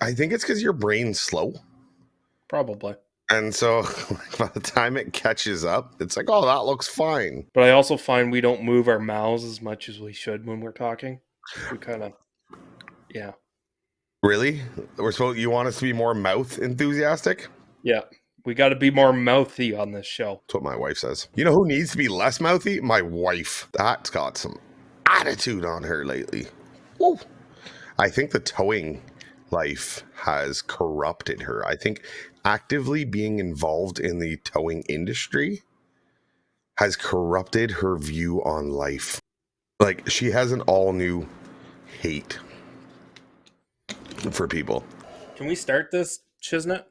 I think it's because your brain's slow. Probably. And so by the time it catches up, it's like, oh, that looks fine. But I also find we don't move our mouths as much as we should when we're talking. We kind of, yeah. Really? You want us to be more mouth enthusiastic? Yeah. We got to be more mouthy on this show. That's what my wife says. You know who needs to be less mouthy? My wife. That's got some attitude on her lately. Woo. I think the towing life has corrupted her. I think actively being involved in the towing industry has corrupted her view on life. Like, she has an all new hate for people. Can we start this, Shiznit?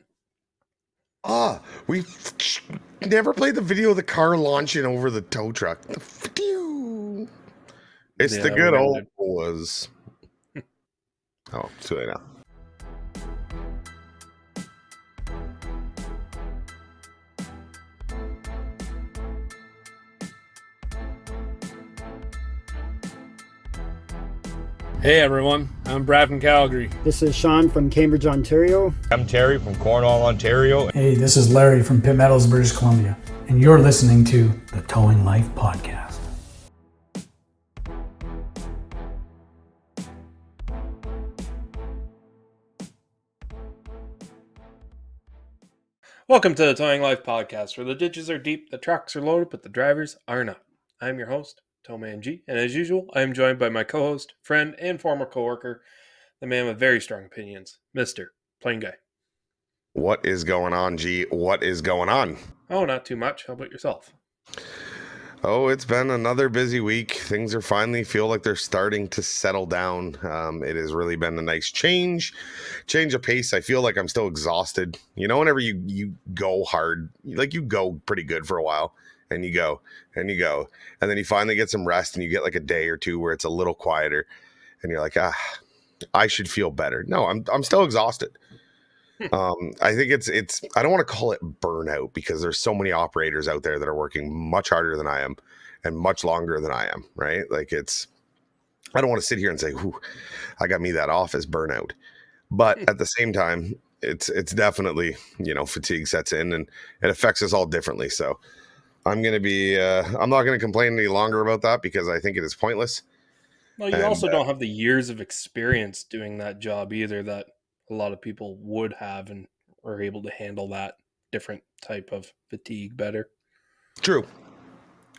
We never played the video of the car launching over the tow truck. It's the good old was. Oh, too late now. Hey everyone, I'm Brad from Calgary. This is Sean from Cambridge, Ontario. I'm Terry from Cornwall, Ontario. Hey, this is Larry from Pitt Meadows, British Columbia, and you're listening to the Towing Life podcast. Welcome to the Towing Life podcast, where the ditches are deep, the trucks are loaded, but the drivers are not. I'm your host, TowManG, and as usual, I am joined by my co-host, friend, and former co-worker, the man with very strong opinions, Mr. PlainGuy. What is going on, G? What is going on? Oh, not too much. How about yourself? Oh, it's been another busy week. Things are finally feel like they're starting to settle down. It has really been a nice change of pace. I feel like I'm still exhausted. You know, whenever you go hard, like you go pretty good for a while, and you go, and then you finally get some rest, and you get like a day or two where it's a little quieter, and you're like, I should feel better. No, I'm still exhausted. I think it's I don't want to call it burnout because there's so many operators out there that are working much harder than I am and much longer than I am, right? Like I don't want to sit here and say, "Ooh, I got me that off as burnout." But at the same time, it's definitely, fatigue sets in and it affects us all differently. So I'm not going to complain any longer about that because I think it is pointless. Well, you also don't have the years of experience doing that job either that a lot of people would have and are able to handle that different type of fatigue better. True.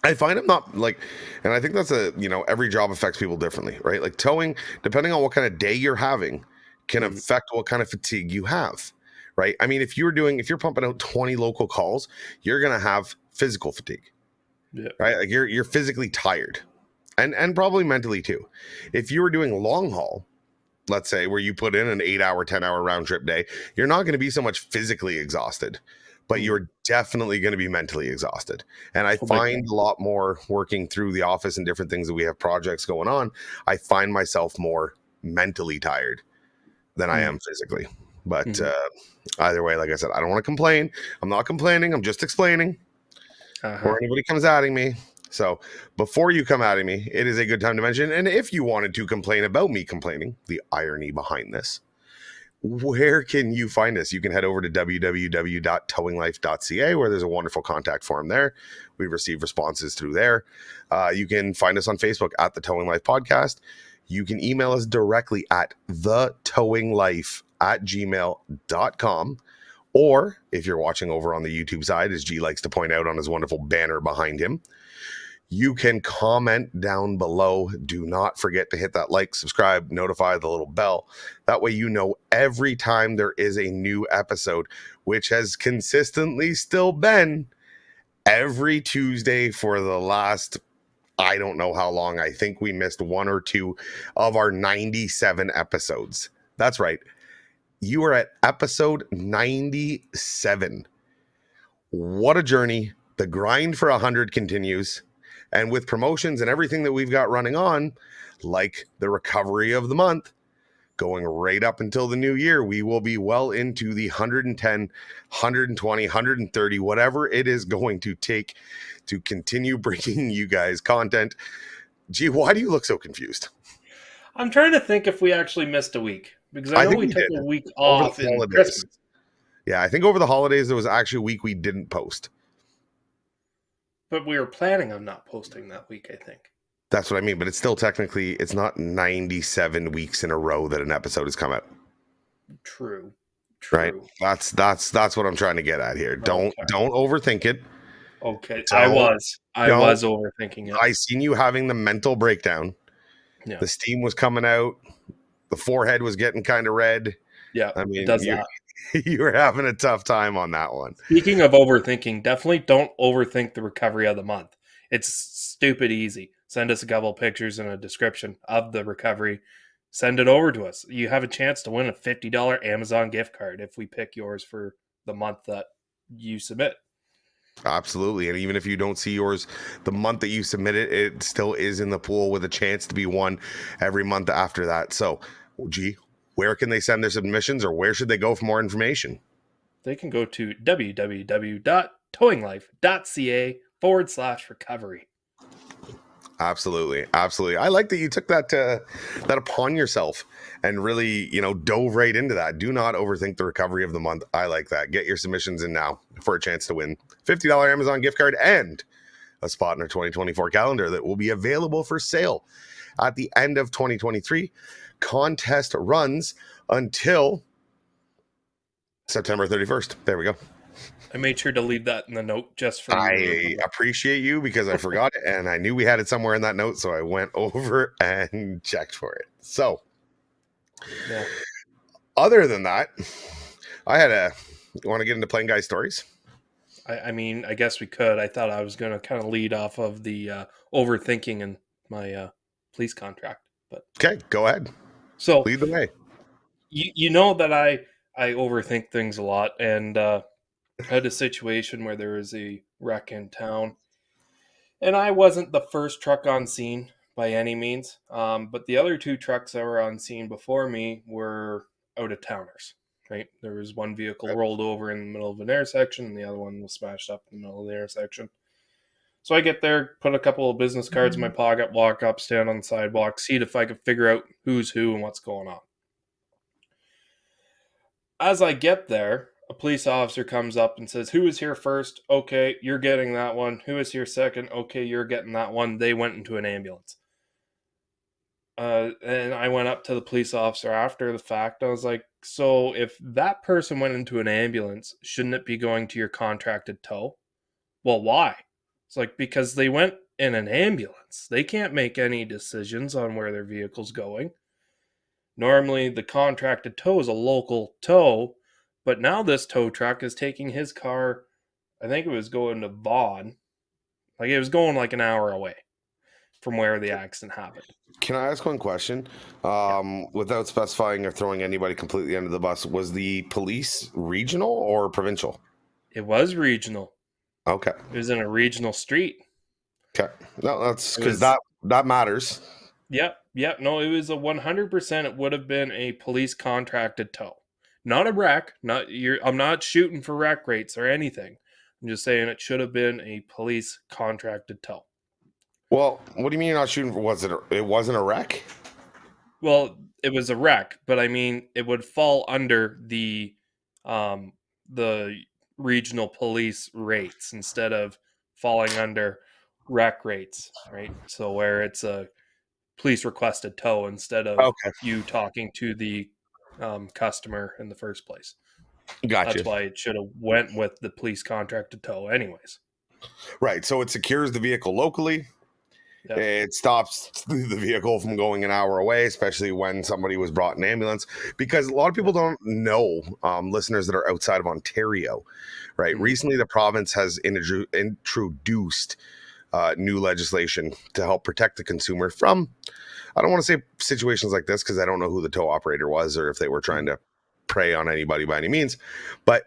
I find I'm not and I think that's every job affects people differently, right? Like towing, depending on what kind of day you're having, can affect what kind of fatigue you have, right? I mean, if you're pumping out 20 local calls, you're going to have physical fatigue, right? Like you're physically tired and probably mentally too. If you were doing long haul, let's say where you put in an 8-hour, 10-hour round trip day, you're not going to be so much physically exhausted, but you're definitely going to be mentally exhausted. And I find a lot more working through the office and different things that we have projects going on. I find myself more mentally tired than I am physically. But either way, like I said, I don't want to complain. I'm not complaining. I'm just explaining. Or anybody comes at me. So before you come at me, it is a good time to mention, and if you wanted to complain about me complaining, the irony behind this, where can you find us? You can head over to www.towinglife.ca where there's a wonderful contact form there. We receive responses through there. You can find us on Facebook at the Towing Life Podcast. You can email us directly at thetowinglife@gmail.com. Or if you're watching over on the YouTube side, as G likes to point out on his wonderful banner behind him, you can comment down below. Do not forget to hit that like, subscribe, notify the little bell. That way you know every time there is a new episode, which has consistently still been every Tuesday for the last, I don't know how long. I think we missed one or two of our 97 episodes. That's right. You are at episode 97. What a journey. The grind for 100 continues. And with promotions and everything that we've got running on, like the recovery of the month, going right up until the new year, we will be well into the 110, 120, 130, whatever it is going to take to continue bringing you guys content. Gee, why do you look so confused? I'm trying to think if we actually missed a week. Because I know think we we took did a week over off the in holidays. Christmas. Yeah, I think over the holidays there was actually a week we didn't post. But we were planning on not posting that week, I think. That's what I mean, but it's still technically, it's not 97 weeks in a row that an episode has come out. True. Right? That's what I'm trying to get at here. Don't overthink it. Okay. Don't- I was don't- overthinking it. I seen you having the mental breakdown. Yeah. The steam was coming out. The forehead was getting kind of red. Yeah. I mean, it does you, that. you were having a tough time on that one. Speaking of overthinking, definitely don't overthink the recovery of the month. It's stupid easy. Send us a couple of pictures and a description of the recovery. Send it over to us. You have a chance to win a $50 Amazon gift card if we pick yours for the month that you submit. Absolutely. And even if you don't see yours the month that you submit it, it still is in the pool with a chance to be won every month after that. So, gee, where can they send their submissions, or where should they go for more information? They can go to www.towinglife.ca/recovery. Absolutely. I like that you took that upon yourself and really, dove right into that. Do not overthink the recovery of the month. I like that. Get your submissions in now for a chance to win $50 Amazon gift card and a spot in our 2024 calendar that will be available for sale at the end of 2023. Contest runs until September 31st. There we go. I made sure to leave that in the note just for you. I appreciate you because I forgot it and I knew we had it somewhere in that note, so I went over and checked for it. So, Yeah. Other than that, you want to get into PlainGuy stories? I mean, I guess we could. I thought I was going to kind of lead off of the overthinking and my police contract, but Okay, go ahead. So Lead the way. You know that I overthink things a lot, and I had a situation where there was a wreck in town, and I wasn't the first truck on scene by any means, but the other two trucks that were on scene before me were out of towners. Right, there was one vehicle rolled over in the middle of an intersection, and the other one was smashed up in the middle of the intersection. So I get there, put a couple of business cards in my pocket, walk up, stand on the sidewalk, see if I could figure out who's who and what's going on. As I get there, a police officer comes up and says, "Who is here first? Okay, you're getting that one. Who is here second? Okay, you're getting that one." They went into an ambulance. And I went up to the police officer after the fact. I was like, so if that person went into an ambulance, shouldn't it be going to your contracted tow? Well, why? It's like, because they went in an ambulance. They can't make any decisions on where their vehicle's going. Normally, the contracted tow is a local tow, but now this tow truck is taking his car, I think it was going to Vaughan. Like, it was going like an hour away from where the accident happened. Can I ask one question? Without specifying or throwing anybody completely under the bus, was the police regional or provincial? It was regional. Okay. It was in a regional street. Okay. No, that's because that matters. Yep. No, it was a 100%. It would have been a police contracted tow, not a wreck. I'm not shooting for wreck rates or anything. I'm just saying it should have been a police contracted tow. Well, what do you mean you're not shooting for? It wasn't a wreck? Well, it was a wreck, but I mean, it would fall under the regional police rates instead of falling under wreck rates, right? So where it's a police requested tow instead of you talking to the customer in the first place. Gotcha. That's why it should have went with the police contracted tow anyways. Right. So it secures the vehicle locally. Yep. It stops the vehicle from going an hour away, especially when somebody was brought in ambulance, because a lot of people don't know, listeners that are outside of Ontario, right? Mm-hmm. Recently, the province has introduced new legislation to help protect the consumer from, I don't want to say situations like this because I don't know who the tow operator was or if they were trying to prey on anybody by any means, but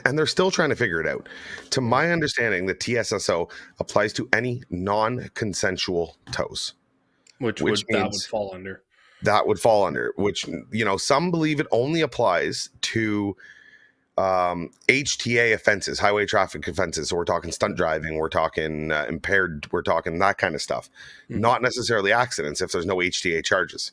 and they're still trying to figure it out. To my understanding, the TSSO applies to any non-consensual tows. Which would fall under. That would fall under, which, some believe it only applies to HTA offenses, highway traffic offenses. So we're talking stunt driving, we're talking impaired, we're talking that kind of stuff. Not necessarily accidents if there's no HTA charges.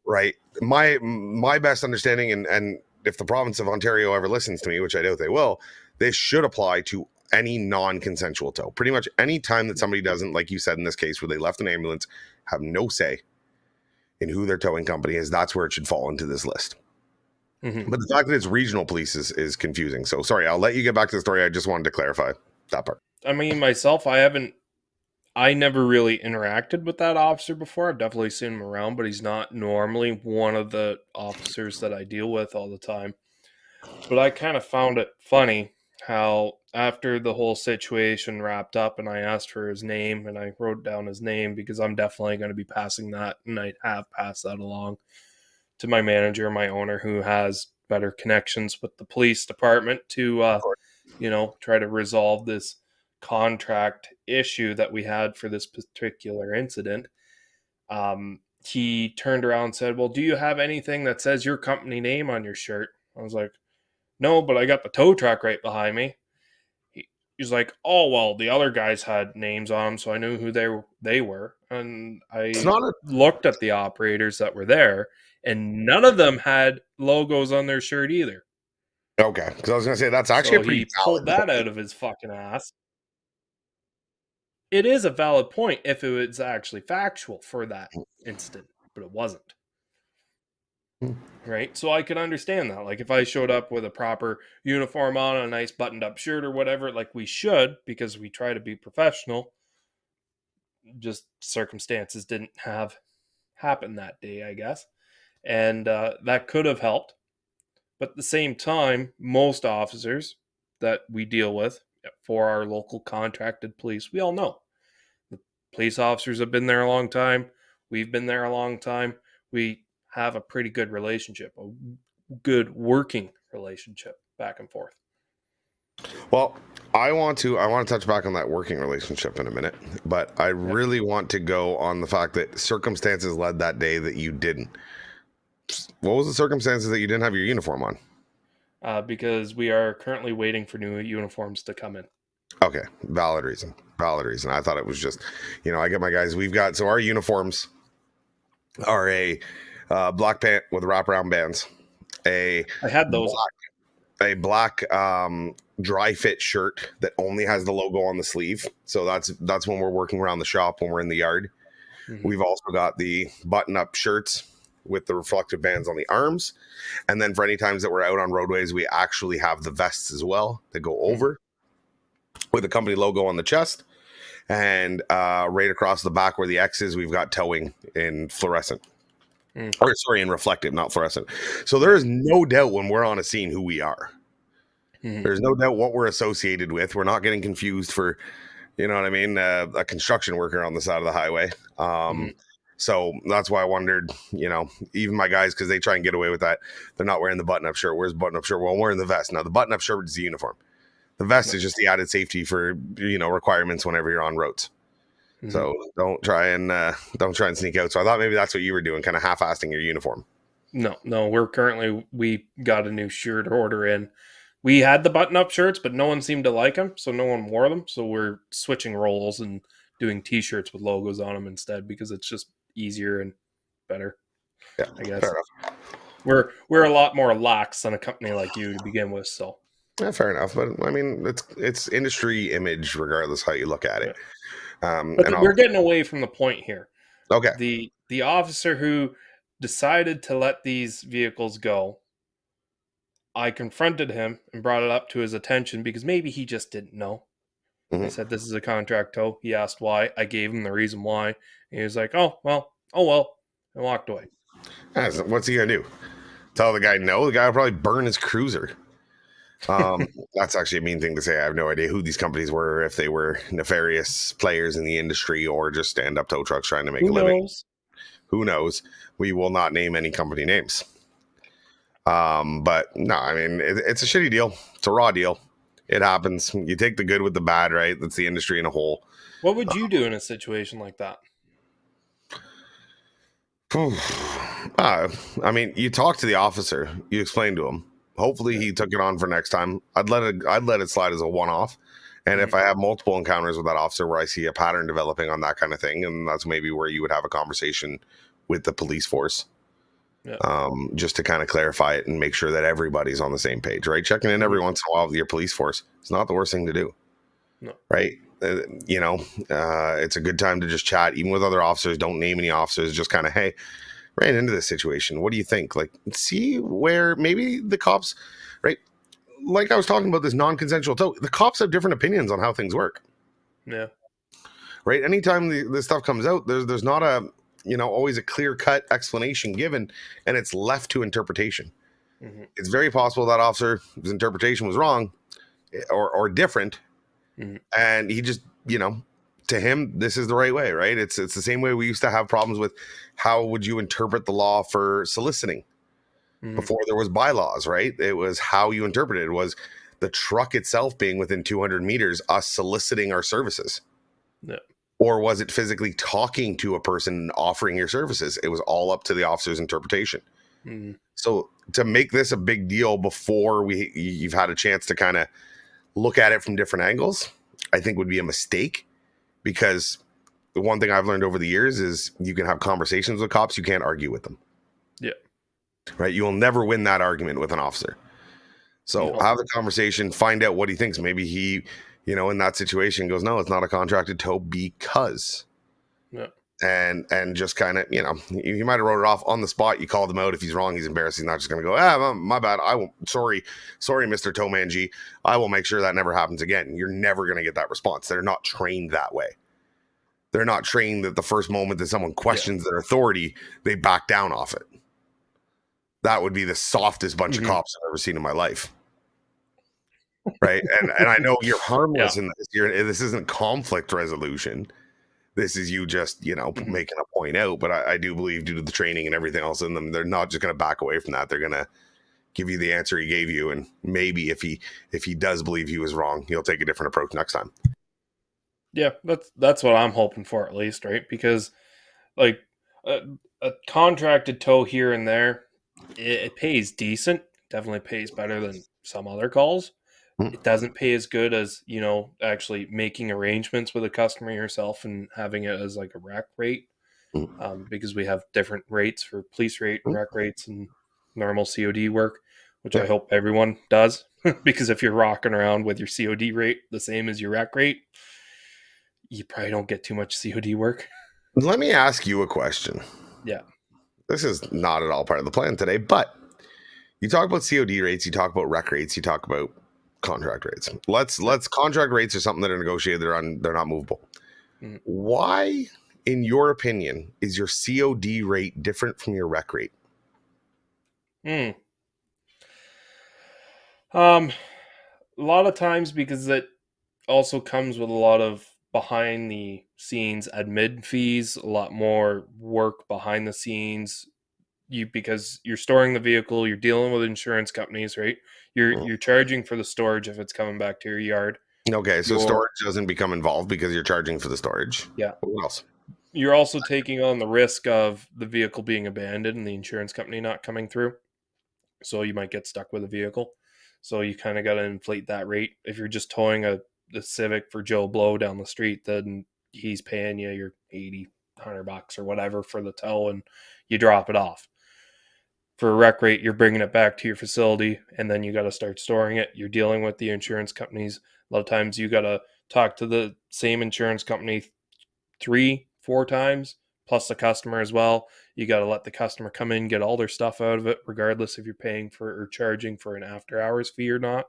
Right? My best understanding, and if the province of Ontario ever listens to me, which I doubt they will, this should apply to any non-consensual tow. Pretty much any time that somebody doesn't, like you said in this case, where they left an ambulance, have no say in who their towing company is, that's where it should fall into this list. But the fact that it's regional police is confusing. So sorry, I'll let you get back to the story. I just wanted to clarify that part. I mean, myself, I never really interacted with that officer before. I've definitely seen him around, but he's not normally one of the officers that I deal with all the time. But I kind of found it funny how after the whole situation wrapped up and I asked for his name and I wrote down his name because I'm definitely going to be passing that, and I have passed that along to my manager, my owner, who has better connections with the police department to, try to resolve this contract issue that we had for this particular incident. He turned around and said, well, do you have anything that says your company name on your shirt? I was like, no, but I got the tow truck right behind me. He's like, oh, well, the other guys had names on them, so I knew who they were. And I looked at the operators that were there, and none of them had logos on their shirt either. Okay, because I was going to say, that's actually a pretty he pulled that out of his fucking ass. It is a valid point if it was actually factual for that incident, but it wasn't. Right? So I could understand that. Like if I showed up with a proper uniform on, a nice buttoned up shirt or whatever, like we should, because we try to be professional, just circumstances didn't have happen that day, I guess. And that could have helped. But at the same time, most officers that we deal with for our local contracted police, we all know. The police officers have been there a long time. We've been there a long time. We have a pretty good relationship, a good working relationship back and forth. Well, I want to touch back on that working relationship in a minute, but I really want to go on the fact that circumstances led that day that you didn't. What was the circumstances that you didn't have your uniform on? Because we are currently waiting for new uniforms to come in. Okay, valid reason. I thought it was just, I get my guys. So our uniforms are a black pant with wraparound bands, I had those. a black dry fit shirt that only has the logo on the sleeve. So that's when we're working around the shop, when we're in the yard. We've also got the button up shirts with the reflective bands on the arms. And then for any times that we're out on roadways, we actually have the vests as well that go over with the company logo on the chest. And right across the back where the X is, we've got towing in fluorescent. Or sorry, in reflective, not fluorescent. So there is no doubt when we're on a scene who we are. There's no doubt what we're associated with. We're not getting confused for, you know what I mean, a construction worker on the side of the highway. So that's why I wondered, even my guys, because they try and get away with that, they're not wearing the button-up shirt. Where's the button-up shirt? Well, I'm wearing the vest. Now, the button-up shirt is the uniform. The vest is just the added safety for, requirements whenever you're on roads. So don't try and sneak out. So I thought maybe that's what you were doing, kind of half-assing your uniform. No, we got a new shirt order in. We had the button-up shirts, but no one seemed to like them, so no one wore them. So we're switching roles and doing T-shirts with logos on them instead because it's just easier and better. Yeah, I guess. fair enough. We're a lot more lax than a company like you to begin with, so. Yeah, fair enough. But I mean, it's industry image, regardless how you look at it. But we're getting away from the point here. Okay. The officer who decided to let these vehicles go, I confronted him and brought it up to his attention because maybe he just didn't know. I said, this is a contract tow. He asked why. I gave him the reason why. And he was like, oh well, and walked away. What's he going to do? Tell the guy no? The guy will probably burn his cruiser. That's actually a mean thing to say. I have no idea who these companies were, if they were nefarious players in the industry or just stand-up tow trucks trying to make a living. Who knows? We will not name any company names. But no, I mean, it's a shitty deal. It's a raw deal. It happens. You take the good with the bad, right? That's the industry in a whole. What would you do in a situation like that? I mean, you talk to the officer. You explain to him Hopefully he took it on for next time. I'd let it slide as a one-off. And if I have multiple encounters with that officer where I see a pattern developing on that kind of thing, and that's maybe where you would have a conversation with the police force, just to kind of clarify it and make sure that everybody's on the same page, right? Checking in every once in a while with your police force. It's not the worst thing to do, right? It's a good time to just chat, even with other officers. Don't name any officers. Just kind of, hey, ran into this situation. What do you think? Like, see where maybe the cops, right? Like I was talking about this non-consensual tow. The cops have different opinions on how things work. Yeah. Right. Anytime this stuff comes out, there's not a, always a clear-cut explanation given, and it's left to interpretation. It's very possible that officer's interpretation was wrong or different. And he just, to him, this is the right way, right? It's the same way we used to have problems with how would you interpret the law for soliciting before there was bylaws, right? It was how you interpreted it. Was the truck itself being within 200 meters, us soliciting our services? Yeah. Or was it physically talking to a person and offering your services? It was all up to the officer's interpretation. So to make this a big deal before you've had a chance to kind of look at it from different angles, I think would be a mistake, because the one thing I've learned over the years is you can have conversations with cops. You can't argue with them. Yeah. Right. You will never win that argument with an officer. So have the conversation, find out what he thinks. Maybe he, in that situation goes, no, it's not a contracted tow because, and just kind of, you might have wrote it off on the spot. You called him out. If he's wrong, he's embarrassed. He's not just going to go, my bad. I won't. Sorry, Mr. TowManG. I will make sure that never happens again. You're never going to get that response. They're not trained that way. They're not trained that the first moment that someone questions their authority, they back down off it. That would be the softest bunch of cops I've ever seen in my life. Right. And I know you're harmless in this. This isn't conflict resolution. This is you just, making a point out. But I do believe, due to the training and everything else in them, they're not just going to back away from that. They're going to give you the answer he gave you. And maybe if he does believe he was wrong, he'll take a different approach next time. Yeah, that's what I'm hoping for, at least, right? Because like a contracted tow here and there, it pays decent. Definitely pays better than some other calls. It doesn't pay as good as, actually making arrangements with a customer yourself and having it as like a rec rate, because we have different rates for police rate, rec rates, and normal COD work, which I hope everyone does, because if you're rocking around with your COD rate the same as your rec rate, you probably don't get too much COD work. Let me ask you a question. Yeah. This is not at all part of the plan today, but you talk about COD rates, you talk about rec rates, you talk about contract rates. Let's contract rates are something that are negotiated. They're not movable. Why, in your opinion, is your COD rate different from your rec rate? A lot of times, because it also comes with a lot of behind the scenes admin fees, a lot more work behind the scenes. Because you're storing the vehicle, you're dealing with insurance companies, right? You're charging for the storage if it's coming back to your yard. Okay, so storage doesn't become involved because you're charging for the storage. Yeah. What else? You're also taking on the risk of the vehicle being abandoned and the insurance company not coming through. So you might get stuck with a vehicle. So you kind of got to inflate that rate. If you're just towing a Civic for Joe Blow down the street, then he's paying you your $80, $100 or whatever for the tow, and you drop it off. For a rec rate, you're bringing it back to your facility, and then you got to start storing it. You're dealing with the insurance companies. A lot of times you got to talk to the same insurance company 3-4 times, plus the customer as well. You got to let the customer come in, get all their stuff out of it, regardless if you're paying for or charging for an after hours fee or not.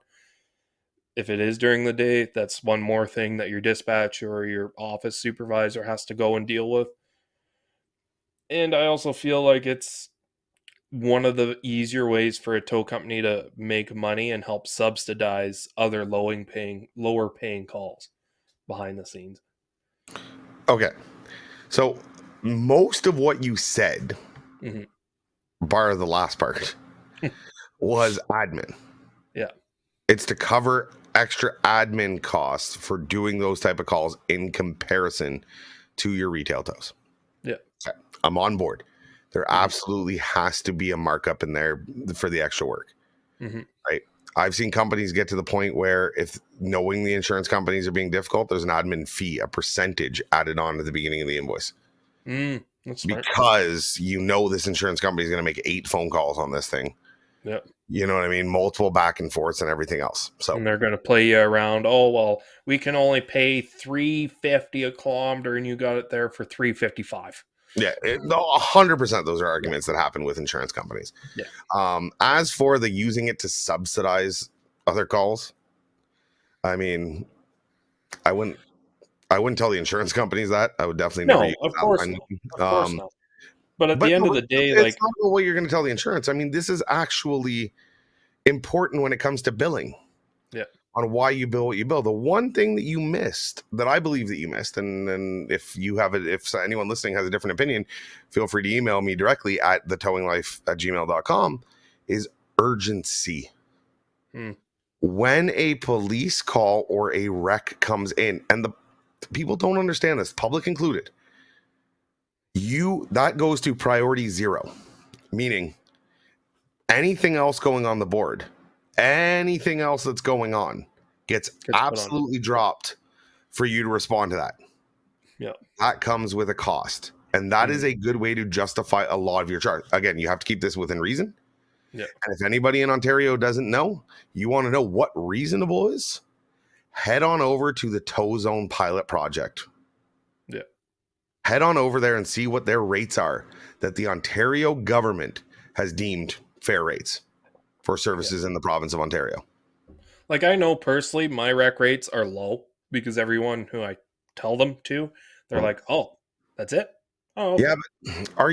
If it is during the day, that's one more thing that your dispatch or your office supervisor has to go and deal with. And I also feel like it's one of the easier ways for a tow company to make money and help subsidize other lower paying calls behind the scenes. Okay. So most of what you said, bar the last part, was admin. Yeah. It's to cover extra admin costs for doing those type of calls in comparison to your retail tows. Yeah. Okay. I'm on board. There absolutely has to be a markup in there for the extra work. Mm-hmm. right? I've seen companies get to the point where if knowing the insurance companies are being difficult, there's an admin fee, a percentage added on at the beginning of the invoice. That's smart. Because this insurance company is going to make 8 phone calls on this thing. Yep. You know what I mean? Multiple back and forths and everything else. So And they're going to play you around. Oh, well, we can only pay $3.50 a kilometer, and you got it there for $3.55. yeah, 100% those are arguments that happen with insurance companies. Yeah. As for the using it to subsidize other calls, I mean, I wouldn't tell the insurance companies that. I would definitely never use of that course line. not. Of course not. But at But the end no, of the day, it's like, not what you're going to tell the insurance. I mean, this is actually important when it comes to billing. Yeah. On why you bill what you bill. The one thing that you missed, that I believe that you missed, and if you have it, if anyone listening has a different opinion, feel free to email me directly at thetowinglife@gmail.com, is urgency. When a police call or a wreck comes in, and the people don't understand this, public included, that goes to priority 0, meaning anything else going on the board, anything else that's going on gets absolutely dropped for you to respond to that. Yeah. That comes with a cost. And that is a good way to justify a lot of your charge. Again, you have to keep this within reason. Yeah. And if anybody in Ontario doesn't know, you want to know what reasonable is, head on over to the Tow Zone pilot project. Yeah. Head on over there and see what their rates are that the Ontario government has deemed fair rates for services in the province of Ontario. Like, I know personally my rec rates are low because everyone who I tell them to, they're like, oh, that's it? Oh, okay. Yeah, but are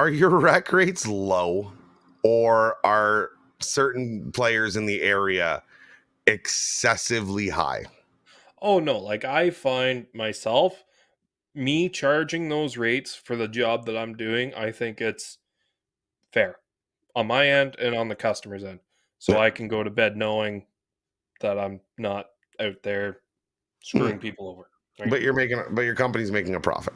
your rec rates low, or are certain players in the area excessively high? Oh, no. Like, I find myself, me charging those rates for the job that I'm doing, I think it's fair on my end and on the customer's end. So Yeah. I can go to bed knowing that I'm not out there screwing people over. Right? But your company's making a profit.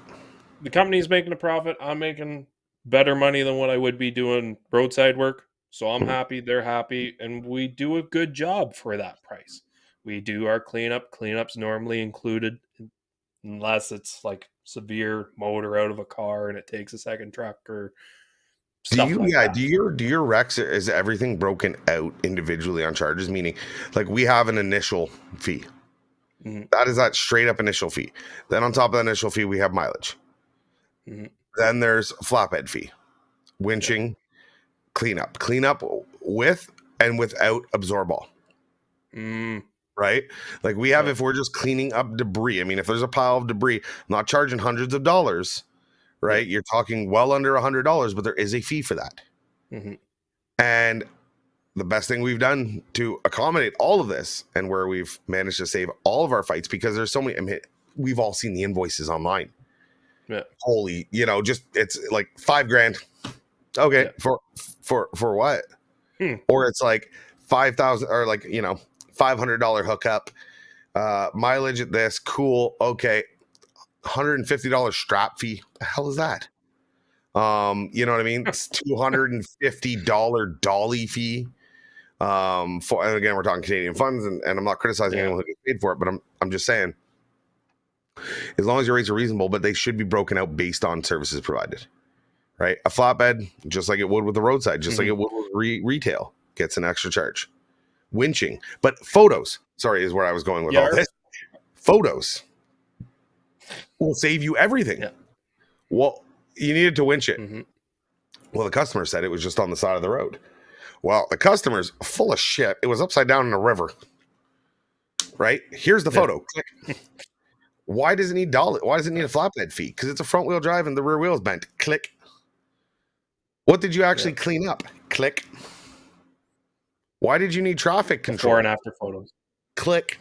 The company's making a profit. I'm making better money than what I would be doing roadside work. So I'm happy, they're happy, and we do a good job for that price. We do our cleanup. Cleanup's normally included, unless it's like severe motor out of a car and it takes a second truck or stuff like that. Do your wrecks, is everything broken out individually on charges? Meaning, like, we have an initial fee. That is that straight up initial fee. Then on top of that initial fee, we have mileage. Then there's flatbed fee, winching, cleanup with and without absorball. Right? Like, we have, if we're just cleaning up debris, I mean, if there's a pile of debris, I'm not charging hundreds of dollars, right? You're talking well under $100, but there is a fee for that. And the best thing we've done to accommodate all of this, and where we've managed to save all of our fights, because there's so many, I mean, we've all seen the invoices online. Yeah. Holy, just, it's like $5,000. Okay. Yeah. For what? Or it's like 5,000, or like, $500 hookup, mileage at this, cool. Okay. $150 strap fee. The hell is that? You know what I mean? It's $250 dolly fee. And again, we're talking Canadian funds, and I'm not criticizing anyone who gets paid for it, but I'm just saying, as long as your rates are reasonable, but they should be broken out based on services provided, right? A flatbed, just like it would with the roadside, just like it would with retail, gets an extra charge. Winching, but photos, is where I was going with all this. Photos will save you everything. Yeah. Well, you needed to winch it. Well, the customer said it was just on the side of the road. Well, the customer's full of shit. It was upside down in a river. Right? Here's the photo. Click. Why does it need dolly? Why does it need a flatbed fee? Because it's a front wheel drive and the rear wheel's bent. Click. What did you actually clean up? Click. Why did you need traffic control? Before and after photos. Click.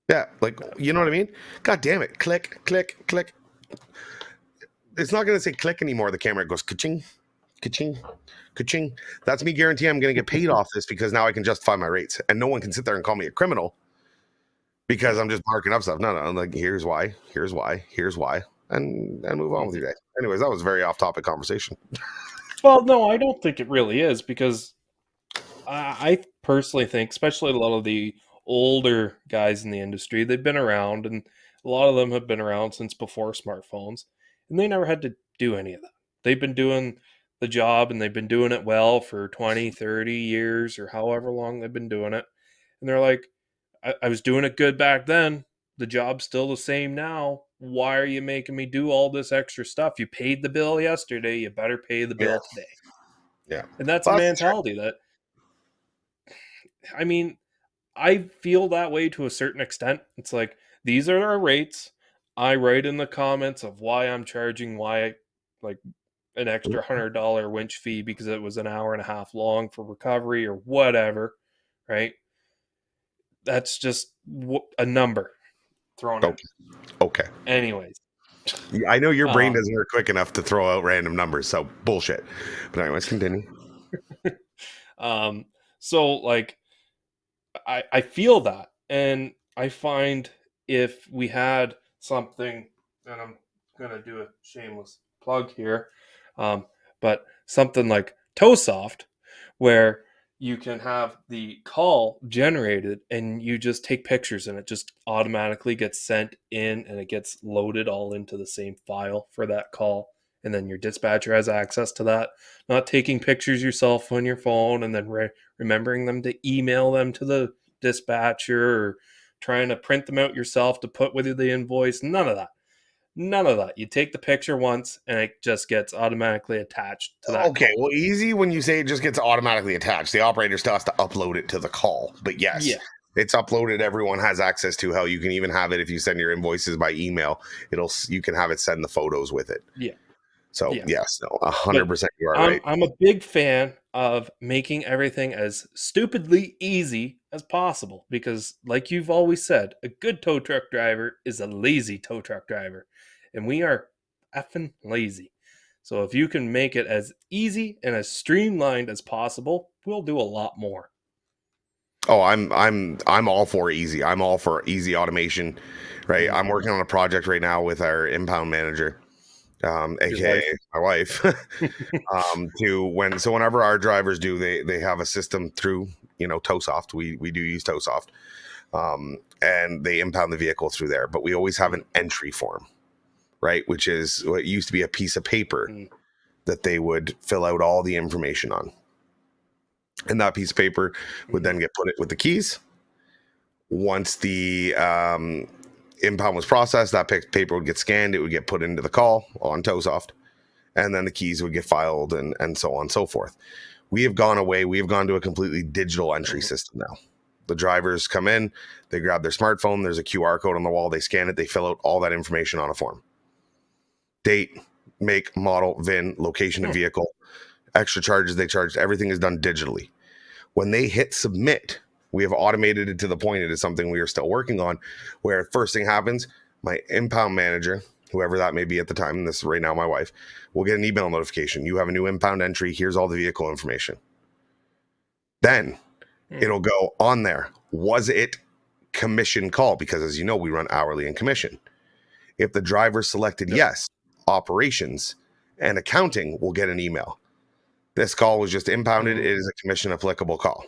Yeah, like, you know what I mean? God damn it. Click, click, click. It's not going to say click anymore. The camera goes ka-ching, ka-ching, ka-ching. That's me guaranteeing I'm going to get paid off this, because now I can justify my rates. And no one can sit there and call me a criminal because I'm just marking up stuff. No, I'm like, here's why, and move on with your day. Anyways, that was a very off-topic conversation. Well, no, I don't think it really is, because I personally think, especially a lot of the older guys in the industry, they've been around, and a lot of them have been around since before smartphones, and they never had to do any of that. They've been doing the job, and they've been doing it well for 20, 30 years, or however long they've been doing it. And they're like, I was doing it good back then. The job's still the same now. Why are you making me do all this extra stuff? You paid the bill yesterday. You better pay the Yeah. bill today. Yeah. And that's a Well, that's mentality that, I mean, I feel that way to a certain extent. It's like, these are our rates. I write in the comments of why I'm charging, like an extra $100 winch fee because it was an hour and a half long for recovery or whatever, right? That's just a number thrown in. okay. Okay. Anyways, Yeah, I know your brain um, doesn't work quick enough to throw out random numbers, so bullshit. But anyways, continue. so like I feel that, and I find if we had something, and I'm gonna do a shameless plug here, um, but something like TowSoft, where you can have the call generated and you just take pictures and it just automatically gets sent in and it gets loaded all into the same file for that call. And then your dispatcher has access to that. Not taking pictures yourself on your phone and then remembering them to email them to the dispatcher or trying to print them out yourself to put with the invoice. None of that. None of that. You take the picture once and it just gets automatically attached to that Okay, call. well, easy when you say it just gets automatically attached. The operator still has to upload it to the call. But yes, Yeah. it's uploaded. Everyone has access to. Hell, you can even have it if you send your invoices by email. You can have it send the photos with it. Yeah. So Yeah. yes, no, But 100% you are I'm right. I'm a big fan of making everything as stupidly easy as possible because, like you've always said, a good tow truck driver is a lazy tow truck driver, and we are effing lazy. So if you can make it as easy and as streamlined as possible, we'll do a lot more. Oh, I'm all for easy. I'm all for easy automation, right? Mhm. I'm working on a project right now with our impound manager, Your aka wife. my wife. Whenever our drivers do, they have a system through TowSoft. We do use TowSoft, and they impound the vehicle through there. But we always have an entry form, right? Which is what used to be a piece of paper Mm. that they would fill out all the information on, and that piece of paper would then Mhm. get put it with the keys. Once the impound was processed, that paper would get scanned. It would get put into the call on TowSoft, and then the keys would get filed and so on and so forth. We have gone away. We have gone to a completely digital entry Mhm. system now. The drivers come in, they grab their smartphone, there's a QR code on the wall, they scan it, they fill out all that information on a form. Date, make, model, VIN, location of Hmm. vehicle, extra charges they charged, everything is done digitally. When they hit submit, we have automated it to the point it is something we are still working on, where first thing happens, my impound manager, whoever that may be at the time, and this is right now my wife, will get an email notification. You have a new impound entry. Here's all the vehicle information. Then Hmm. it'll go on there. Was it commission call? Because as you know, we run hourly and commission. If the driver selected Yep. yes, operations and accounting will get an email. This call was just impounded. Mm. It is a commission applicable call.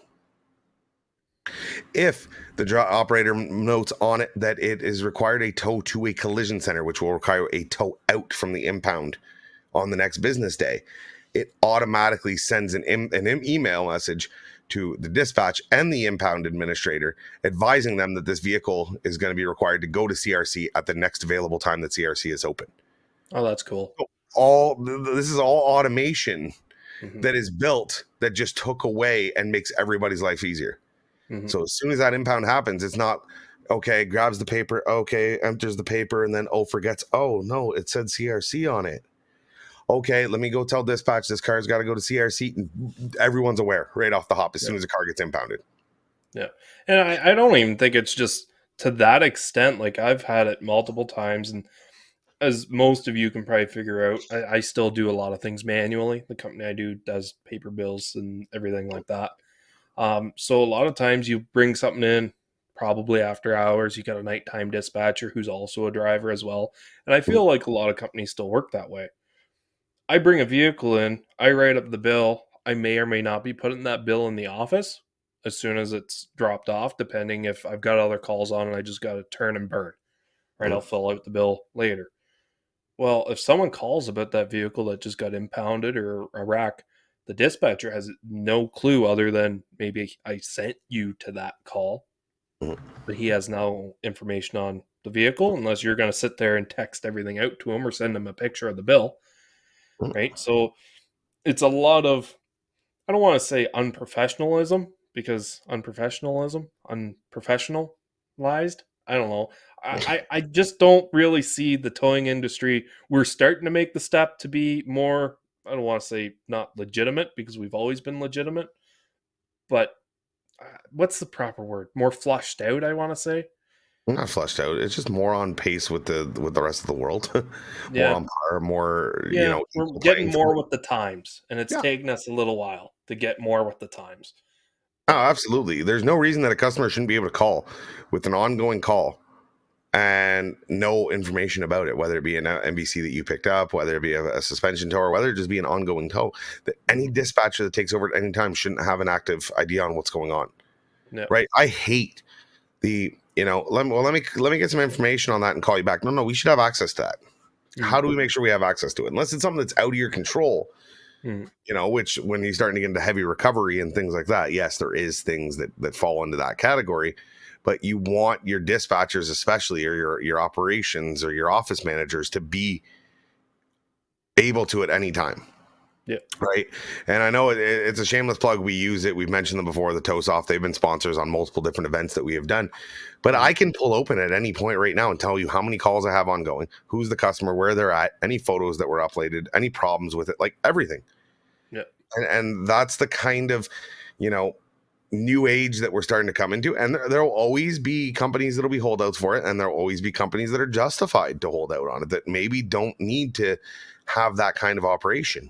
If the operator notes on it that it is required a tow to a collision center, which will require a tow out from the impound on the next business day, it automatically sends an email message to the dispatch and the impound administrator advising them that this vehicle is going to be required to go to CRC at the next available time that CRC is open. Oh, that's cool. This is all automation Mhm. that is built that just took away and makes everybody's life easier. Mhm. So as soon as that impound happens, it's not okay, grabs the paper, okay, enters the paper, and then forgets, oh no, it said CRC on it. Okay, let me go tell dispatch this car's got to go to CRC. And everyone's aware right off the hop as soon Yeah. as the car gets impounded. Yeah. And I don't even think it's just to that extent. Like, I've had it multiple times, and as most of you can probably figure out, I still do a lot of things manually. The company I do does paper bills and everything like that. So a lot of times you bring something in probably after hours. You got a nighttime dispatcher who's also a driver as well. And I feel like a lot of companies still work that way. I bring a vehicle in, I write up the bill, I may or may not be putting that bill in the office as soon as it's dropped off, depending if I've got other calls on and I just got to turn and burn. Right, I'll fill out the bill later. Well, if someone calls about that vehicle that just got impounded or a wreck, the dispatcher has no clue other than maybe I sent you to that call, but he has no information on the vehicle unless you're going to sit there and text everything out to him or send him a picture of the bill, right? So it's a lot of, I don't want to say unprofessionalism because unprofessionalized. I don't know. I just don't really see the towing industry. We're starting to make the step to be more, I don't want to say not legitimate because we've always been legitimate, but what's the proper word? More flushed out, I want to say. Not fleshed out. It's just more on pace with the rest of the world. More Yeah. on par, more Yeah, we're equal getting playing more field. with the times, and it's Yeah. taken us a little while to get more with the times. Oh, absolutely. There's no reason that a customer shouldn't be able to call with an ongoing call and no information about it, whether it be an NBC that you picked up, whether it be a suspension tow, or whether it just be an ongoing tow. That any dispatcher that takes over at any time shouldn't have an active idea on what's going on. No. Right? I hate the let me get some information on that and call you back. No, we should have access to that. How do we make sure we have access to it? Unless it's something that's out of your control. Which when you're starting to get into heavy recovery and things like that, yes, there is things that fall into that category, but you want your dispatchers, especially, or your operations or your office managers, to be able to at any time. Yeah. Right. And I know it's a shameless plug. We use it. We've mentioned them before, the TowSoft. They've been sponsors on multiple different events that we have done. But I can pull open at any point right now and tell you how many calls I have ongoing, who's the customer, where they're at, any photos that were uploaded, any problems with it, like everything. Yeah. And that's the kind of, new age that we're starting to come into. And there'll always be companies that'll be holdouts for it. And there'll always be companies that are justified to hold out on it that maybe don't need to have that kind of operation.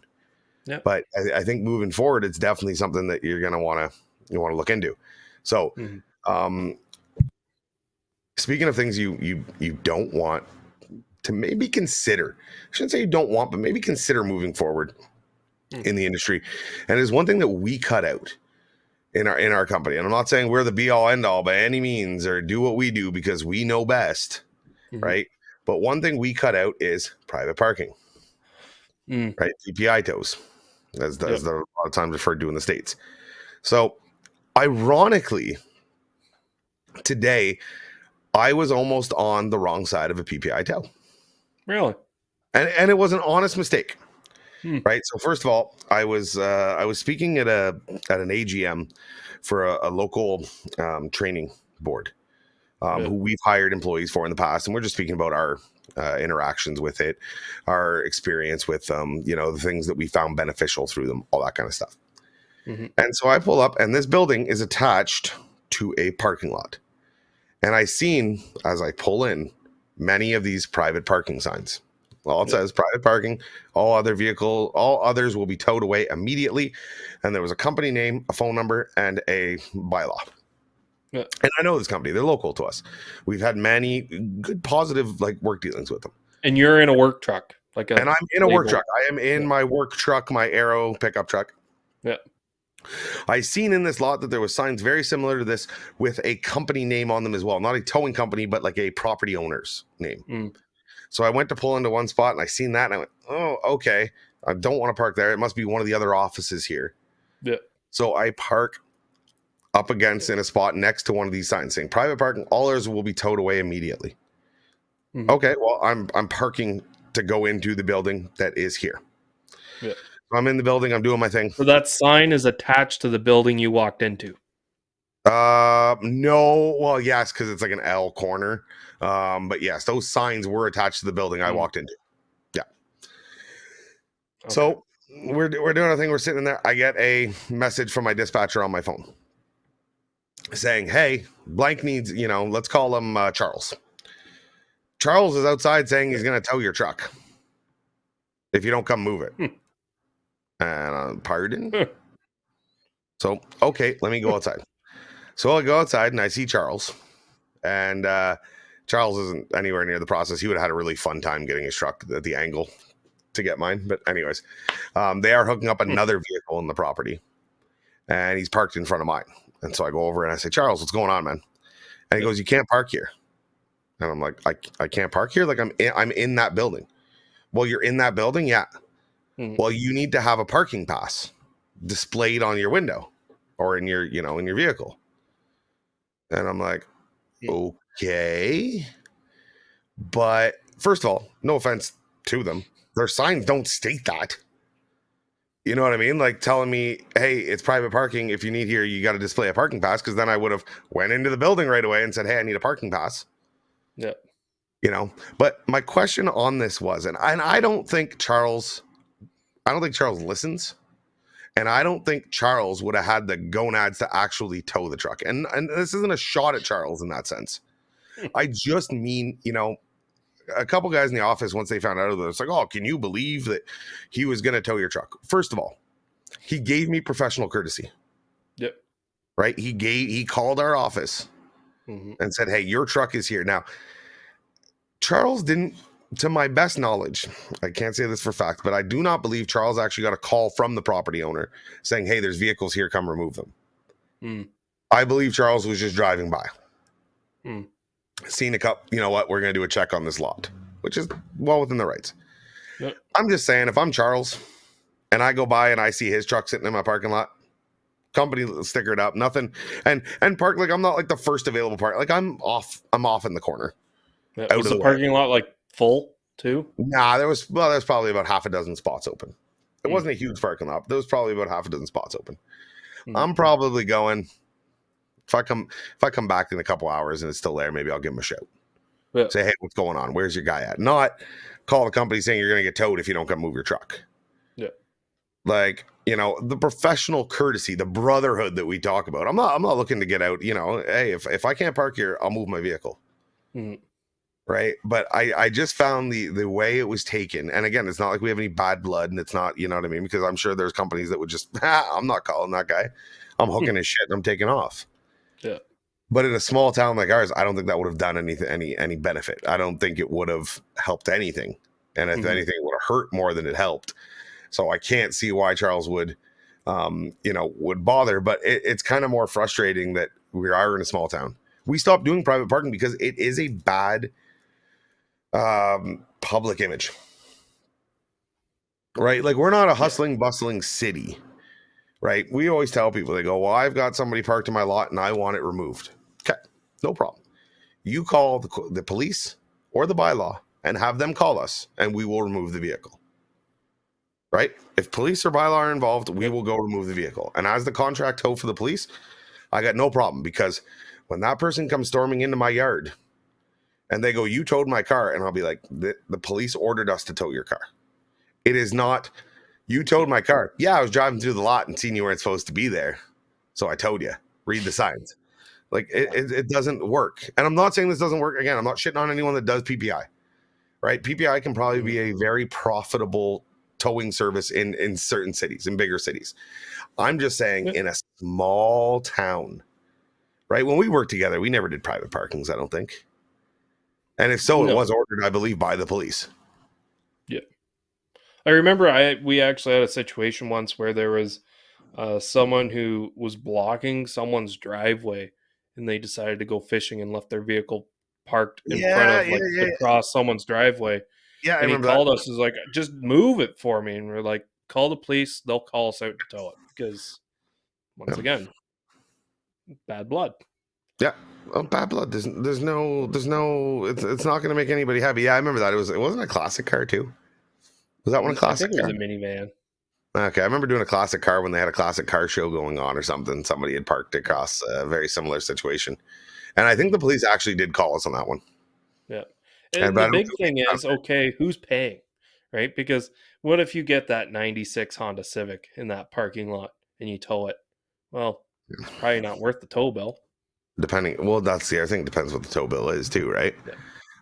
Yeah. But I think moving forward, it's definitely something that you're going to want to look into. So, speaking of things you don't want to maybe consider, I shouldn't say you don't want, but maybe consider moving forward in the industry. And there's one thing that we cut out in our company. And I'm not saying we're the be all end all by any means or do what we do because we know best, right? But one thing we cut out is private parking, right? PPI tows, as they're a lot of times referred to in the States. So ironically, today, I was almost on the wrong side of a PPI tow. Really? And it was an honest mistake. Right. So first of all, I was speaking at an AGM for a local training board who we've hired employees for in the past, and we're just speaking about our interactions with it, our experience with the things that we found beneficial through them, all that kind of stuff. And so I pull up, and this building is attached to a parking lot, and I seen as I pull in many of these private parking signs. Well, it says private parking, all others will be towed away immediately. And there was a company name, a phone number, and a bylaw. Yeah. And I know this company, they're local to us. We've had many good, positive work dealings with them. And you're in a work truck. And I'm in a work truck. I am in my work truck, my Aero pickup truck. Yeah. I seen in this lot that there was signs very similar to this with a company name on them as well. Not a towing company, but like a property owner's name. So I went to pull into one spot and I seen that and I went, oh, okay. I don't want to park there. It must be one of the other offices here. Yeah. So I park up against in a spot next to one of these signs saying private parking, all others will be towed away immediately. Okay, well, I'm parking to go into the building that is here. Yeah. I'm in the building, I'm doing my thing. So that sign is attached to the building you walked into. No, well, yes, because it's like an L corner. But yes, those signs were attached to the building I walked into. Yeah. Okay. So we're doing our thing. We're sitting in there. I get a message from my dispatcher on my phone saying, "Hey, blank needs, let's call him Charles. Charles is outside saying he's going to tow your truck if you don't come move it." And pardon. So okay, let me go outside. So I go outside and I see Charles, and Charles isn't anywhere near the process. He would have had a really fun time getting his truck at the angle to get mine. But anyways, they are hooking up another vehicle in the property, and he's parked in front of mine. And so I go over and I say, Charles, what's going on, man? And he goes, you can't park here. And I'm like, I can't park here? Like, I'm in that building. Well, you're in that building? Yeah. Well, you need to have a parking pass displayed on your window or in your, in your vehicle. And I'm like, okay. But first of all, no offense to them, their signs don't state that. You know what I mean? Like telling me, hey, it's private parking. If you need here, you got to display a parking pass. Because then I would have went into the building right away and said, hey, I need a parking pass. Yeah. But my question on this was, and I don't think Charles listens. And I don't think Charles would have had the gonads to actually tow the truck. And this isn't a shot at Charles in that sense. I just mean, a couple guys in the office, once they found out of this, it's like, oh, can you believe that he was going to tow your truck? First of all, he gave me professional courtesy. Yep. Right? He called our office and said, hey, your truck is here. Now, Charles didn't, to my best knowledge, I can't say this for fact, but I do not believe Charles actually got a call from the property owner saying, hey, there's vehicles here, come remove them. I believe Charles was just driving by. Seen a couple, you know what, we're going to do a check on this lot, which is well within the rights. Yep. I'm just saying, if I'm Charles and I go by and I see his truck sitting in my parking lot, company stickered up, nothing, and park, like I'm not like the first available park, like I'm off in the corner. Yeah, was the parking lot like full too? Nah, there's probably about half a dozen spots open. It wasn't a huge parking lot, but there was probably about half a dozen spots open. I'm probably going, if I come back in a couple hours and it's still there, maybe I'll give him a shout. Yeah. Say, hey, what's going on? Where's your guy at? Not call the company saying you're going to get towed if you don't come move your truck. Yeah. Like, the professional courtesy, the brotherhood that we talk about. I'm not looking to get out, hey, if I can't park here, I'll move my vehicle. Right. But I just found the way it was taken. And again, it's not like we have any bad blood, and it's not, you know what I mean? Because I'm sure there's companies that would just, I'm not calling that guy. I'm hooking his shit and I'm taking off. Yeah. But in a small town like ours, I don't think that would have done anything, any benefit. I don't think it would have helped anything. And if anything, it would have hurt more than it helped. So I can't see why Charles would bother. But it's kind of more frustrating that we are in a small town. We stopped doing private parking because it is a bad public image. Right? Like, we're not a hustling, bustling city. Right? We always tell people, they go, well, I've got somebody parked in my lot and I want it removed. Okay, no problem. You call the police or the bylaw and have them call us and we will remove the vehicle. Right? If police or bylaw are involved, we will go remove the vehicle. And as the contract tow for the police, I got no problem, because when that person comes storming into my yard and they go, you towed my car, and I'll be like, the police ordered us to tow your car. It is not, you towed my car. Yeah, I was driving through the lot and seen you weren't supposed to be there, so I towed you. Read the signs. Like, it doesn't work. And I'm not saying this doesn't work. Again, I'm not shitting on anyone that does PPI. Right? PPI can probably be a very profitable towing service in certain cities, in bigger cities. I'm just saying, in a small town, right? When we worked together, we never did private parkings, I don't think. And if so, it was ordered, I believe, by the police. Yeah. I remember we actually had a situation once where there was someone who was blocking someone's driveway, and they decided to go fishing and left their vehicle parked in front of across someone's driveway. Yeah, and he called us, is like, just move it for me. And we're like, call the police, they'll call us out to tow it, because once again, bad blood. Yeah. Well, bad blood. There's no, it's not going to make anybody happy. Yeah, I remember that. It wasn't a classic car too. Was that one a classic I think car? it was a minivan. Okay, I remember doing a classic car when they had a classic car show going on or something. Somebody had parked across a very similar situation. And I think the police actually did call us on that one. Yeah. And the big thing is, okay, who's paying, right? Because what if you get that 96 Honda Civic in that parking lot and you tow it? Well, it's probably not worth the tow bill. That's the other thing. Depends what the tow bill is too, right? Yeah.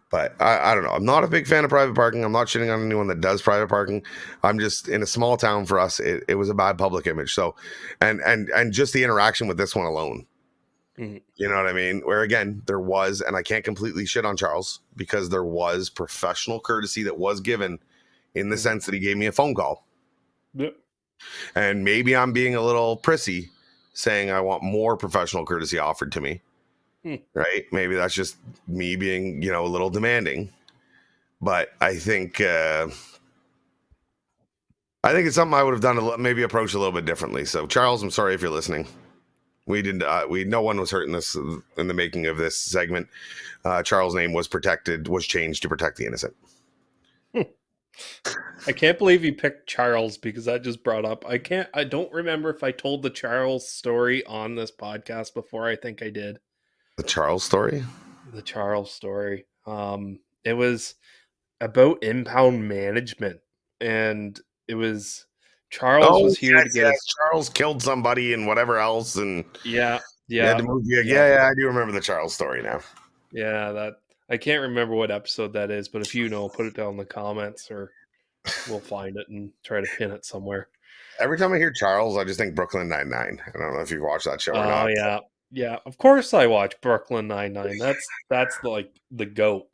But I don't know. I'm not a big fan of private parking. I'm not shitting on anyone that does private parking. I'm just, in a small town for us, it was a bad public image. So, and just the interaction with this one alone. You know what I mean? Where again, there was, and I can't completely shit on Charles, because there was professional courtesy that was given in the sense that he gave me a phone call. Yep. And maybe I'm being a little prissy saying I want more professional courtesy offered to me. Right? Maybe that's just me being, a little demanding. But I think it's something I would have done, maybe approached a little bit differently. So, Charles, I'm sorry if you're listening. We didn't. No one was hurt in this in the making of this segment. Charles' name was changed to protect the innocent. I can't believe you picked Charles because that just brought up. I don't remember if I told the Charles story on this podcast before. I think I did. The Charles story? The Charles story. It was about impound management, and it was Charles was here to get his... Charles killed somebody and whatever else, and he had to move. Yeah, I do remember the Charles story now. Yeah, that I can't remember what episode that is, but if you know, put it down in the comments, or we'll find it and try to pin it somewhere. Every time I hear Charles, I just think Brooklyn Nine-Nine. I don't know if you've watched that show or not. Oh yeah. Of course, I watch Brooklyn Nine-Nine. That's like the GOAT.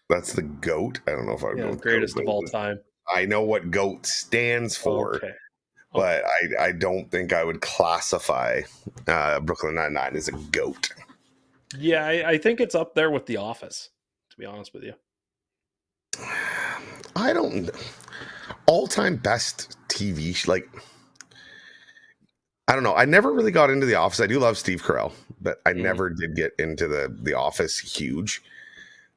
That's the GOAT. I don't know if I would go with greatest GOAT, of all time. I know what GOAT stands for, okay. But I don't think I would classify Brooklyn Nine-Nine as a GOAT. Yeah, I think it's up there with The Office, to be honest with you. I don't... All-time best TV... I don't know. I never really got into The Office. I do love Steve Carell, but I never did get into the Office huge.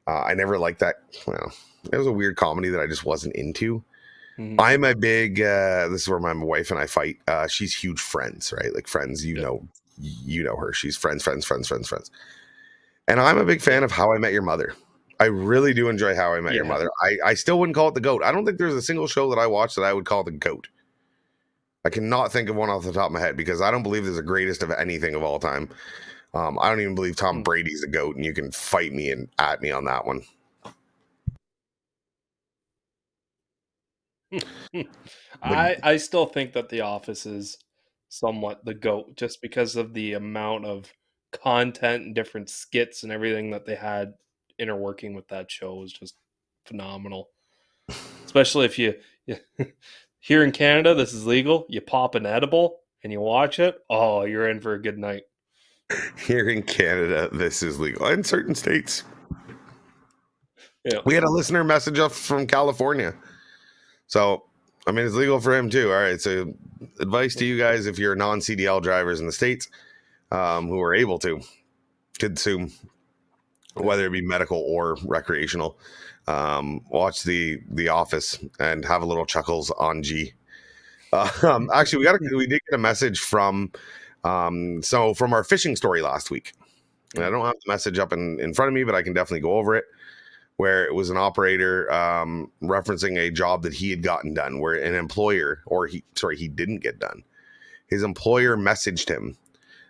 I never liked that. Well, it was a weird comedy that I just wasn't into. I'm a big... this is where my wife and I fight. She's huge Friends, right? Like Friends, you know her. She's Friends. And I'm a big fan of How I Met Your Mother. I really do enjoy How I Met Your Mother. I still wouldn't call it the GOAT. I don't think there's a single show that I watch that I would call the GOAT. I cannot think of one off the top of my head because I don't believe there's a greatest of anything of all time. I don't even believe Tom Brady's the GOAT, and you can fight me and at me on that one. I still think that The Office is somewhat the GOAT just because of the amount of content and different skits and everything that they had interworking with that show was just phenomenal. Especially if you here in Canada, this is legal. You pop an edible and you watch it. Oh, you're in for a good night. Here in Canada, this is legal. In certain states. Yeah. We had a listener message up from California. So, I mean, it's legal for him too. All right. So, advice to you guys if you're non-CDL drivers in the States who are able to consume, whether it be medical or recreational, watch the Office and have a little chuckles on G. Actually, we did get a message from our fishing story last week. And I don't have the message up in front of me, but I can definitely go over it. Where it was an operator referencing a job that he had gotten done, where an employer, he didn't get done. His employer messaged him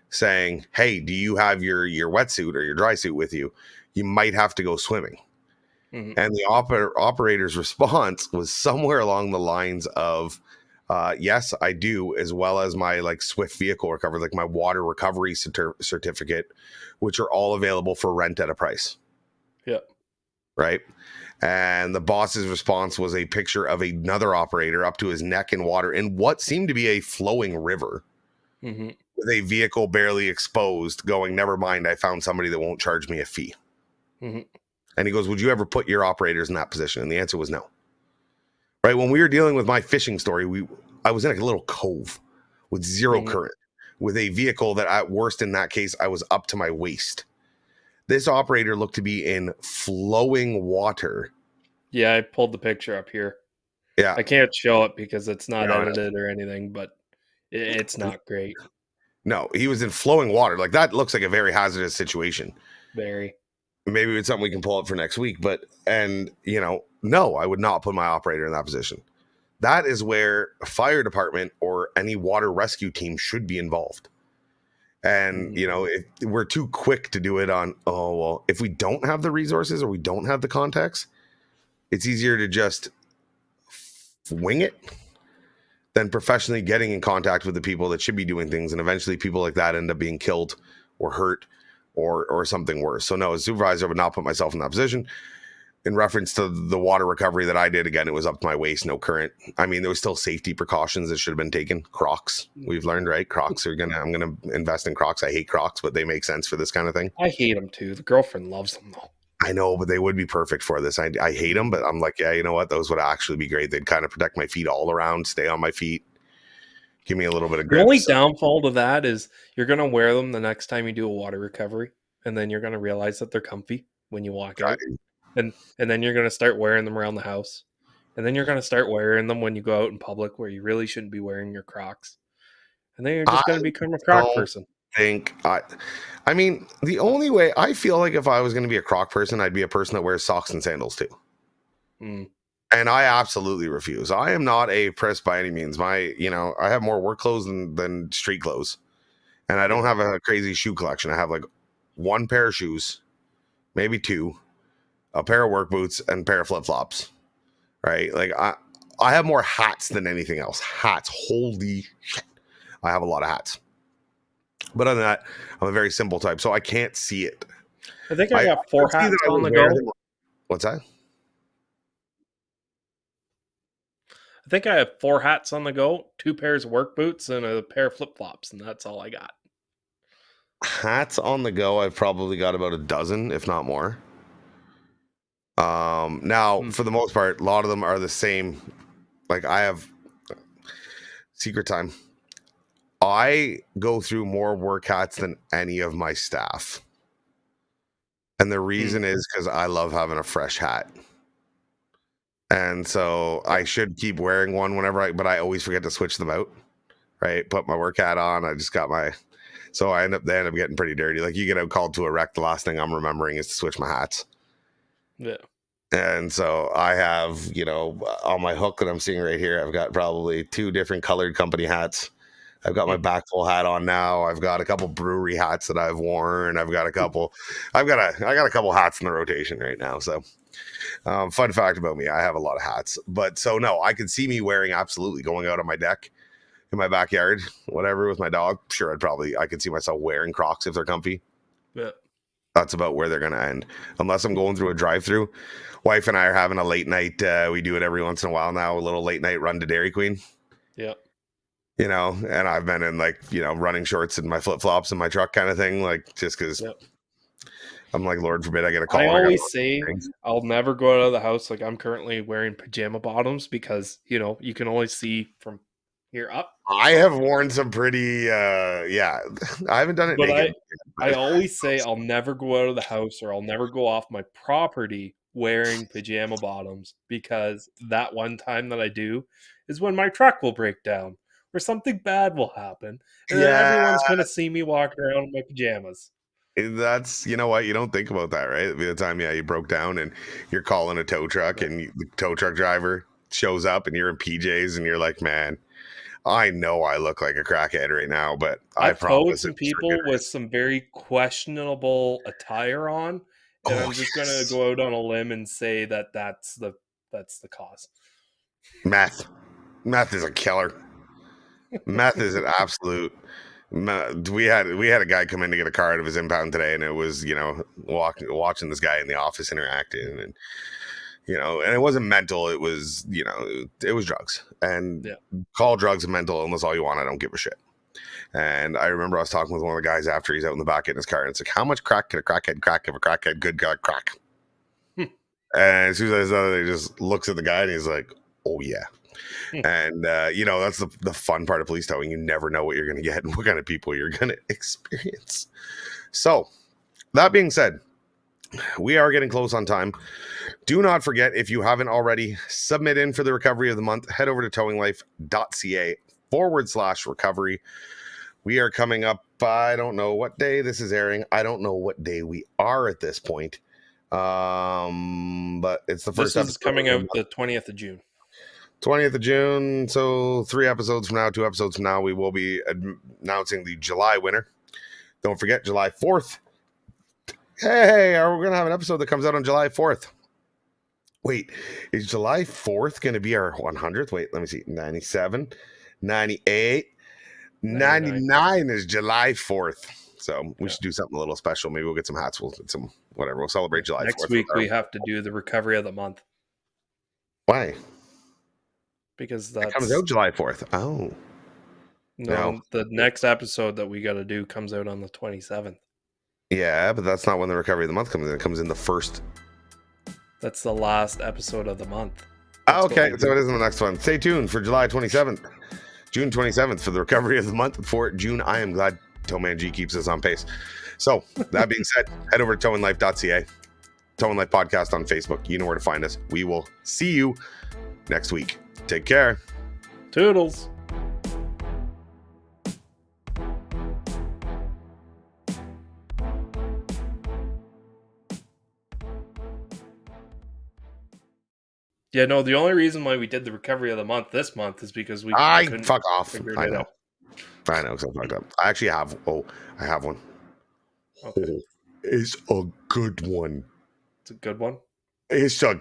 saying, "Hey, do you have your wetsuit or your dry suit with you? You might have to go swimming." And the operator's response was somewhere along the lines of, "Yes, I do, as well as my Swift vehicle recovery, like my water recovery certificate, which are all available for rent at a price." Yeah. Right. And the boss's response was a picture of another operator up to his neck in water in what seemed to be a flowing river with a vehicle barely exposed, going, "Never mind, I found somebody that won't charge me a fee." And he goes, "Would you ever put your operators in that position?" And the answer was no. Right. When we were dealing with my fishing story, I was in a little cove with zero current, with a vehicle that at worst in that case, I was up to my waist. This operator looked to be in flowing water. Yeah, I pulled the picture up here. Yeah. I can't show it because it's not edited or anything, but it's not great. No, he was in flowing water. Like, that looks like a very hazardous situation. Very. Maybe it's something we can pull up for next week. No, I would not put my operator in that position. That is where a fire department or any water rescue team should be involved. And, if we're too quick to do it on, if we don't have the resources or we don't have the context, it's easier to just wing it than professionally getting in contact with the people that should be doing things. And eventually people like that end up being killed or hurt or something worse. So no, as a supervisor, I would not put myself in that position. in reference to the water recovery that I did, again, it was up to my waist, no current. I mean, there was still safety precautions that should have been taken. Crocs, we've learned, right? Crocs I'm gonna invest in Crocs. I hate Crocs, but they make sense for this kind of thing. I hate them too. The girlfriend loves them though. I know, but they would be perfect for this. I hate them, but I'm like, yeah, you know what? Those would actually be great. They'd kind of protect my feet all around, stay on my feet, give me a little bit of grip. The only downfall to that is you're going to wear them the next time you do a water recovery, and then you're going to realize that they're comfy when you walk out. And then you're going to start wearing them around the house. And then you're going to start wearing them when you go out in public where you really shouldn't be wearing your Crocs. And then you're just going to become a Croc person. I mean, the only way I feel like if I was going to be a Croc person, I'd be a person that wears socks and sandals too. Mm. And I absolutely refuse. I am not a press by any means. I have more work clothes than street clothes. And I don't have a crazy shoe collection. I have like one pair of shoes, maybe two, a pair of work boots, and a pair of flip-flops. Right? Like I have more hats than anything else. Hats. Holy shit. I have a lot of hats. But other than that, I'm a very simple type, so I can't see it. I think I got 4 hats on the go. What's that? I think I have 4 hats on the go, 2 pairs of work boots, and a pair of flip-flops, and that's all I got. Hats on the go, I've probably got about a dozen, if not more. Now, for the most part, a lot of them are the same. Like I have secret time. I go through more work hats than any of my staff. And the reason is because I love having a fresh hat. And so I should keep wearing one but I always forget to switch them out. Right? Put my work hat on. I just got so they end up getting pretty dirty. Like you get out called to a wreck, the last thing I'm remembering is to switch my hats. Yeah. And so I have, on my hook that I'm seeing right here, I've got probably 2 different colored company hats. I've got my BakPul hat on now. I've got a couple brewery hats that I've worn. I've got a couple hats in the rotation right now. So fun fact about me, I have a lot of hats. But so no, I could see me wearing absolutely going out on my deck in my backyard, whatever, with my dog. Sure, I could see myself wearing Crocs if they're comfy. Yeah. That's about where they're going to end. Unless I'm going through a drive-through. Wife and I are having a late night. We do it every once in a while now, a little late night run to Dairy Queen. Yeah. And I've been in running shorts and my flip-flops in my truck kind of thing, just because I'm like, Lord forbid I get a call. I always say I'll never go out of the house. Like I'm currently wearing pajama bottoms because, you can only see from here up. I have worn some pretty, I haven't done it naked. I always say I'll never go out of the house or I'll never go off my property wearing pajama bottoms because that one time that I do is when my truck will break down or something bad will happen. And then everyone's going to see me walking around in my pajamas. That's, you know what? You don't think about that, right? By the time, you broke down and you're calling a tow truck and the tow truck driver shows up and you're in PJs and you're like, man, I know I look like a crackhead right now, but I promise some people with some very questionable attire on, and I'm just going to go out on a limb and say that that's the cause. Meth is a killer. Meth is an absolute. We had a guy come in to get a car out of his impound today, and it was watching this guy in the office interacting, and and it wasn't mental. It was it was drugs, and call drugs and mental illness all you want. I don't give a shit. And I remember I was talking with one of the guys after he's out in the back in his car, and it's like, how much crack can a crackhead crack if a crackhead good God crack? And as soon as I said it, he just looks at the guy and he's like, oh yeah. And that's the fun part of police towing. You never know what you're going to get and what kind of people you're going to experience. So that being said, we are getting close on time. Do not forget, if you haven't already, submit in for the recovery of the month. Head over to towinglife.ca/recovery. We are coming up, I don't know what day this is airing. I don't know what day we are at this point. But it's the first episode. This is coming out the 20th of June. 20th of June. So 2 episodes from now, we will be announcing the July winner. Don't forget, July 4th. Hey, we're going to have an episode that comes out on July 4th. Wait, is July 4th going to be our 100th? Wait, let me see. 97, 98, 99 is July 4th. So we should do something a little special. Maybe we'll get some hats. We'll get some whatever. We'll celebrate July 4th. Next week we have to do the recovery of the month Why? because It that's comes out July 4th. Oh. No. the next episode that we got to do comes out on the 27th. Yeah, but that's not when the recovery of the month comes in. It comes in the first. That's the last episode of the month. Oh, okay, so it is in the next one. Stay tuned for July 27th. June 27th for the recovery of the month. For June, I am glad TowManG keeps us on pace. So, that being said, head over to towinglife.ca. Towing Life Podcast on Facebook. You know where to find us. We will see you next week. Take care. Toodles. Yeah, no, the only reason why we did the recovery of the month this month is because we couldn't fuck off. figure I it know. out. I know, because I fucked up. I actually have. Oh, I have one. Okay. It's a good one. It's a good one. It's a.